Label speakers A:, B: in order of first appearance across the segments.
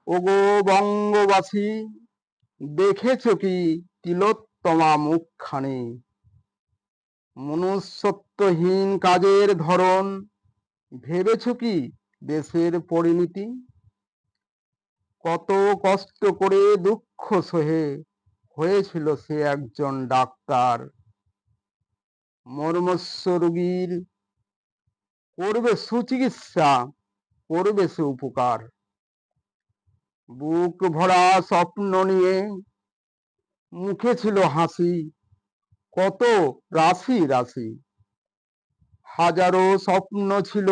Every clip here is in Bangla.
A: ওগো বঙ্গবাসী, দেখেছ কি তিলোত্তমা মুখখানি, মনুষ্যত্বহীন কাজের ধরন, ভেবেছ কি দেশের পরিণতি? কত কষ্ট করে দুঃখ সহে হয়েছিল সে একজন ডাক্তার, মর্মস্য রোগীর করবে সুচিকিৎসা, করবে সে উপকার। বুক ভরা স্বপ্ন নিয়ে মুখে ছিল হাসি, কত রাশি রাশি, হাজারো স্বপ্ন ছিল,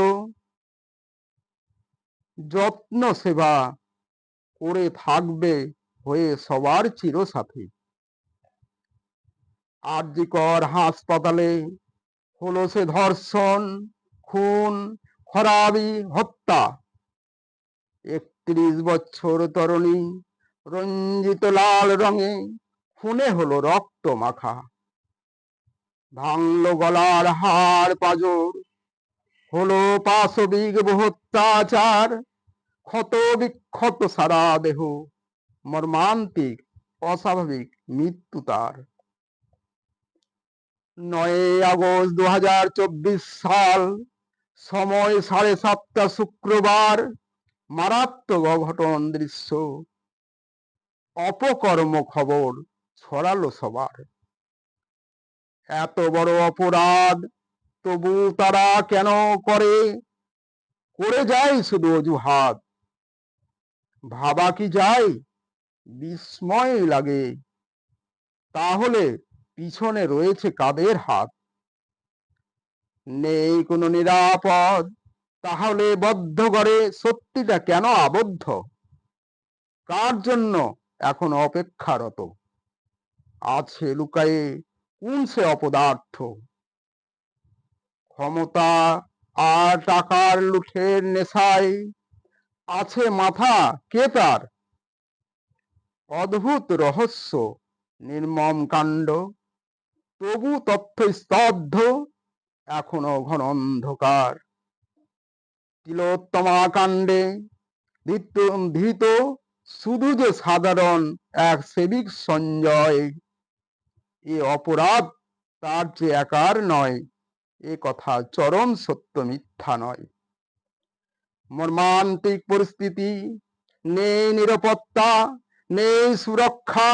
A: যত্ন সেবা করে থাকবে হয়ে সবার চিরসাথী। আরজিকর হাসপাতালে হলো সে ধর্ষণ, খুন, খরাবি, হত্যা। 31 বছর তরুণী রঞ্জিত লাল রঙে খুনে হলো রক্ত মাখা। ভাঙলো গলার হাড় পাঁজর, হলো পাশবিক অত্যাচার। ক্ষত বিক্ষত সারা দেহ, মর্মান্তিক অস্বাভাবিক মৃত্যু তার। 9 আগস্ট 2024 সাল, সময় 7:30 শুক্রবার। মারাত্মক অঘটন দৃশ্য, অপকর্ম খবর ছড়ালো সবার। এত বড় অপরাধ তবু তারা কেন করে, করে যায় শুধু অজুহাত। ভাবা কি যায়, বিস্ময় লাগে, তাহলে পিছনে রয়েছে কাদের হাত? নেই কোনো নিরাপদ, তাহলে বদ্ধ করে সত্যিটা কেন আবদ্ধ? কার জন্য এখন অপেক্ষারত, আছে লুকায়ে কোন সে অপদার্থ? ক্ষমতা আর টাকার লুঠের নেশায় আছে মাথা কে তার? অদ্ভুত রহস্য, নির্মম কাণ্ড, তবু তথ্য স্তব্ধ, এখনো ঘন অন্ধকার। তিলোত্তমা কাণ্ডে ধৃত শুধু যে সাধারণ এক সেবিক সঞ্জয়, এ অপরাধ তার যে একার নয়, এ কথা চরম সত্য, মিথ্যা নয়। মর্মান্তিক পরিস্থিতি, নেই নিরাপত্তা, নেই সুরক্ষা,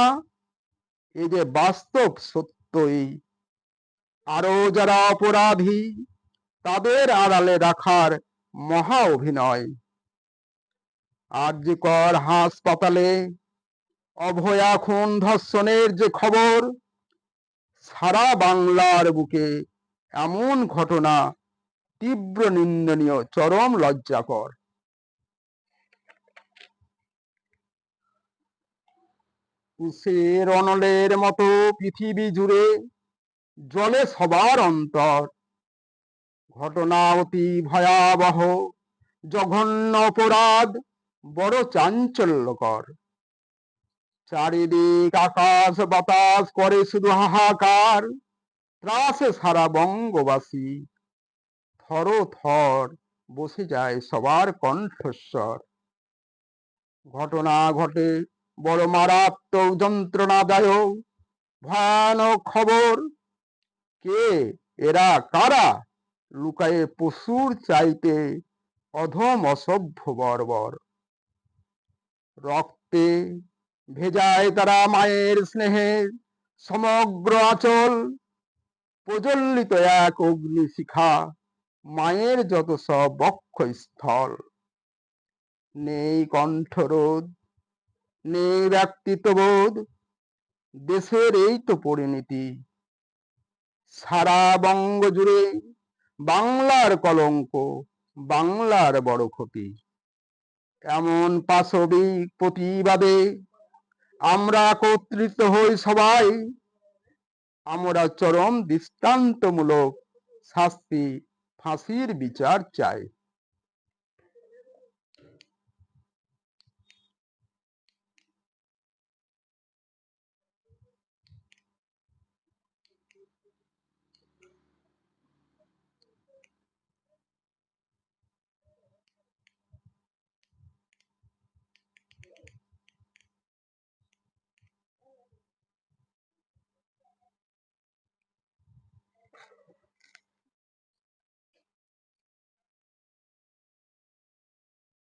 A: এ যে বাস্তব সত্যই। আরো যারা অপরাধী, তাদের আড়ালে রাখার মহা অভিনয়। আরজিকর হাসপাতালে অভয়া খুন ধর্ষণের যে খবর, সারা বাংলার বুকে এমন ঘটনা তীব্র নিন্দনীয়, চরম লজ্জাকর। তুষের অনলের মতো পৃথিবী জুড়ে জলে সবার অন্তর। ঘটনা অতি ভয়াবহ, জঘন্য অপরাধ, বড় চাঞ্চল্যকর। চারিদিক আকাশ বাতাস করে শুধু হাহাকার, ত্রাসে সারা বঙ্গবাসী, থর থর বসে যায় সবার কণ্ঠস্বর। ঘটনা ঘটে বড় মারাত্মক, যন্ত্রণাদায়ক, ভয়ানক খবর। কে এরা, কারা লুকায়ে পশুর চাইতে অধম, অসভ্য, বর্বর। রক্তে ভেজায় তারা মায়ের স্নেহের সমগ্র আঁচল। প্রজ্বলিত এক অগ্নিশিখা, মায়ের যত সব বক্ষস্থল। নেই কণ্ঠরোধ, নেই ব্যক্তিত্ববোধ, দেশের এই তো পরিণতি। সারা বঙ্গ জুড়ে বাংলার কলঙ্ক, বাংলার বড় ক্ষতি। এমন পাশবিক প্রতিবাদে আমরা একত্রিত হই সবাই। আমরা চরম দৃষ্টান্তমূলক শাস্তি, ফাঁসির বিচার চাই।